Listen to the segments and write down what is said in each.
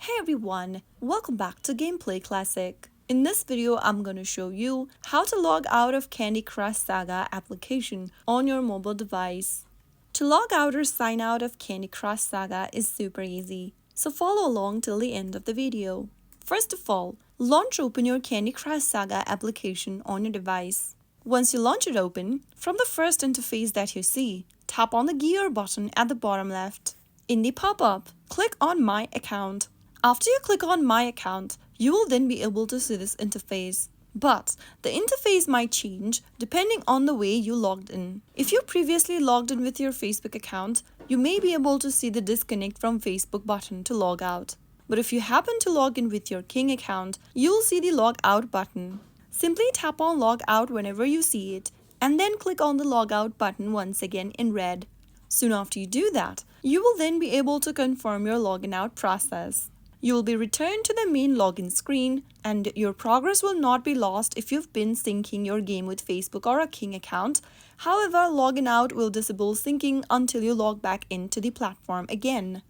Hey everyone, welcome back to Gameplay Classic. In this video, I'm going to show you how to log out of Candy Crush Saga application on your mobile device. To log out or sign out of Candy Crush Saga is super easy, so follow along till the end of the video. First of all, open your Candy Crush Saga application on your device. Once you launch it open, from the first interface that you see, tap on the gear button at the bottom left. In the pop-up, click on My Account. After you click on My Account, you will then be able to see this interface. But the interface might change depending on the way you logged in. If you previously logged in with your Facebook account, you may be able to see the Disconnect from Facebook button to log out. But if you happen to log in with your King account, you'll see the Log Out button. Simply tap on Log Out whenever you see it, and then click on the Log Out button once again in red. Soon after you do that, you will then be able to confirm your login out process. You will be returned to the main login screen, and your progress will not be lost if you've been syncing your game with Facebook or a King account. However, login out will disable syncing until you log back into the platform again.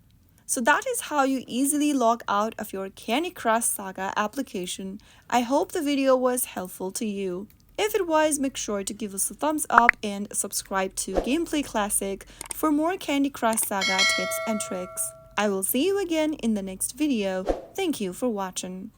So that is how you easily log out of your Candy Crush Saga application. I hope the video was helpful to you. If it was, make sure to give us a thumbs up and subscribe to Gameplay Classic for more Candy Crush Saga tips and tricks. I will see you again in the next video. Thank you for watching.